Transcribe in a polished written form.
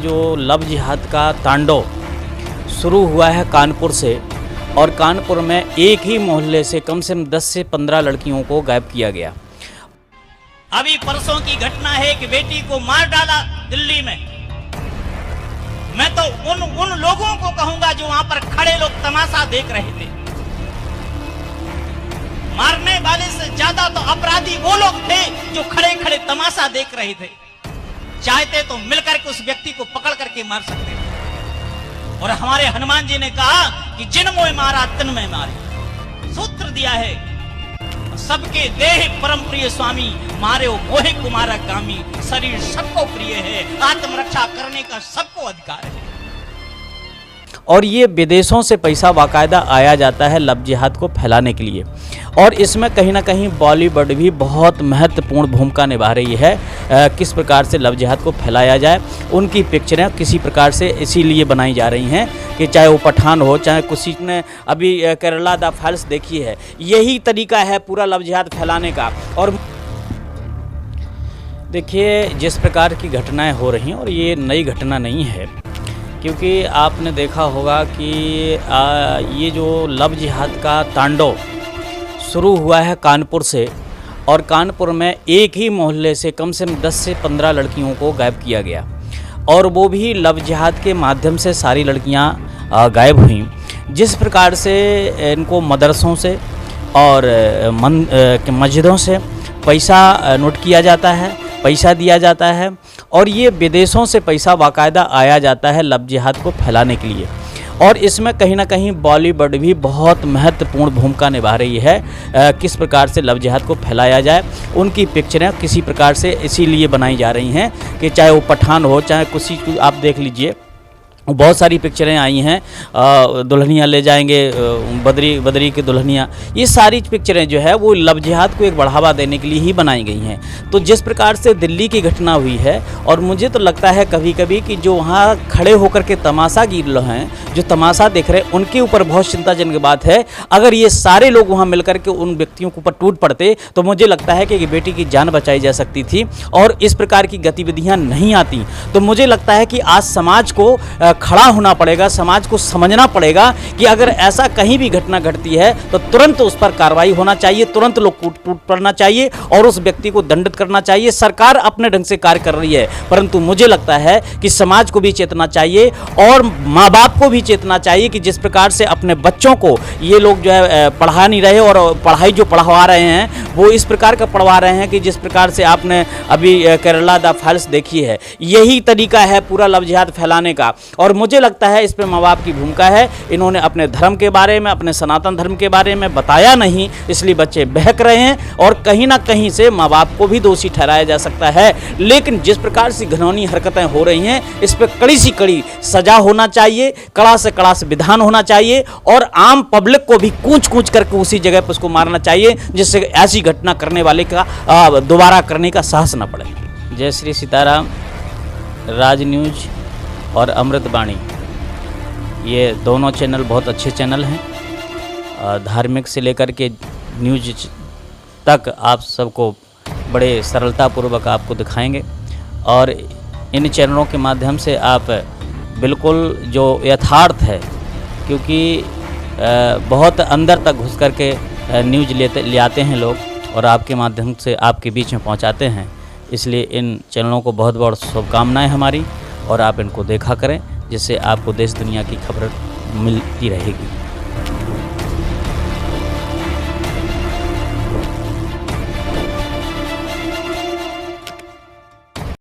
जो लव जिहाद का तांडव शुरू हुआ है कानपुर से, और कानपुर में एक ही मोहल्ले से कम 10 से 15 लड़कियों को गायब किया गया। अभी परसों की घटना है कि बेटी को मार डाला दिल्ली में। मैं तो उन लोगों को कहूंगा जो वहां पर खड़े लोग तमाशा देख रहे थे। मारने वाले से ज्यादा तो अपराधी वो लोग थे जो खड़े खड़े तमाशा देख रहे थे। चाहते तो मिलकर के उस व्यक्ति को पकड़ करके मार सकते थे। और हमारे हनुमान जी ने कहा कि जिन मोह मारा तिन में मारे, सूत्र दिया है, सबके देह परम प्रिय स्वामी, मारे वो मोहे कुमारा कामी। शरीर सबको प्रिय है, आत्मरक्षा करने का सबको अधिकार है। और ये विदेशों से पैसा बाकायदा आया जाता है लव जिहाद को फैलाने के लिए, और इसमें कहीं ना कहीं बॉलीवुड भी बहुत महत्वपूर्ण भूमिका निभा रही है। किस प्रकार से लव जिहाद को फैलाया जाए, उनकी पिक्चरें किसी प्रकार से इसीलिए बनाई जा रही हैं कि चाहे वो पठान हो, चाहे किसी ने अभी केरला द फाइल्स देखी है, यही तरीका है पूरा लव जिहाद फैलाने का। और देखिए जिस प्रकार की घटनाएं हो रही हैं, और ये नई घटना नहीं है, क्योंकि आपने देखा होगा कि ये जो लव जिहाद का तांडव शुरू हुआ है कानपुर से, और कानपुर में एक ही मोहल्ले से कम 10 से 15 लड़कियों को गायब किया गया, और वो भी लव जिहाद के माध्यम से सारी लड़कियां गायब हुईं। जिस प्रकार से इनको मदरसों से और मस्जिदों से पैसा नोट किया जाता है, पैसा दिया जाता है, और ये विदेशों से पैसा बाकायदा आया जाता है लव जिहाद को फैलाने के लिए। और इसमें कहीं ना कहीं बॉलीवुड भी बहुत महत्वपूर्ण भूमिका निभा रही है। किस प्रकार से लव जिहाद को फैलाया जाए, उनकी पिक्चरें किसी प्रकार से इसीलिए बनाई जा रही हैं कि चाहे वो पठान हो, चाहे किसी, आप देख लीजिए बहुत सारी पिक्चरें आई हैं, दुल्हनिया ले जाएंगे, बदरी की दुल्हनिया, ये सारी पिक्चरें जो है वो लव जिहाद को एक बढ़ावा देने के लिए ही बनाई गई हैं। तो जिस प्रकार से दिल्ली की घटना हुई है, और मुझे तो लगता है कभी कभी कि जो वहाँ खड़े होकर के तमाशागीर लोग हैं, जो तमाशा देख रहे हैं, उनके ऊपर बहुत चिंताजनक बात है। अगर ये सारे लोग वहाँ मिलकर के उन व्यक्तियों के ऊपर टूट पड़ते तो मुझे लगता है कि बेटी की जान बचाई जा सकती थी, और इस प्रकार की गतिविधियाँ नहीं आती। तो मुझे लगता है कि आज समाज को खड़ा होना पड़ेगा, समाज को समझना पड़ेगा कि अगर ऐसा कहीं भी घटना घटती है तो तुरंत उस पर कार्रवाई होना चाहिए, तुरंत लोग टूट पड़ना चाहिए और उस व्यक्ति को दंडित करना चाहिए। सरकार अपने ढंग से कार्य कर रही है, परंतु मुझे लगता है कि समाज को भी चेतना चाहिए और माँ बाप को भी चेतना चाहिए कि जिस प्रकार से अपने बच्चों को ये लोग जो है पढ़ा नहीं रहे, और पढ़ाई जो पढ़वा रहे हैं वो इस प्रकार का पढ़वा रहे हैं कि जिस प्रकार से आपने अभी केरला द फाइल्स देखी है, यही तरीका है पूरा लव जिहाद फैलाने का। और मुझे लगता है इस पे माँ बाप की भूमिका है। इन्होंने अपने धर्म के बारे में, अपने सनातन धर्म के बारे में बताया नहीं, इसलिए बच्चे बहक रहे हैं, और कहीं ना कहीं से माँ बाप को भी दोषी ठहराया जा सकता है। लेकिन जिस प्रकार से घिनौनी हरकतें हो रही हैं, इस पर कड़ी सी कड़ी सजा होना चाहिए, कड़ा से कड़ा से विधान होना चाहिए, और आम पब्लिक को भी कूच करके उसी जगह पर उसको मारना चाहिए, जिससे ऐसी घटना करने वाले का दोबारा करने का साहस न पड़े। जय श्री सीताराम। राज न्यूज और अमृतवाणी, ये दोनों चैनल बहुत अच्छे चैनल हैं। धार्मिक से लेकर के न्यूज तक आप सबको बड़े सरलतापूर्वक आपको दिखाएंगे, और इन चैनलों के माध्यम से आप बिल्कुल जो यथार्थ है, क्योंकि बहुत अंदर तक घुस करके न्यूज ले आते हैं लोग, और आपके माध्यम से आपके बीच में पहुंचाते हैं। इसलिए इन चैनलों को बहुत बहुत शुभकामनाएं हमारी, और आप इनको देखा करें, जिससे आपको देश दुनिया की खबर मिलती रहेगी।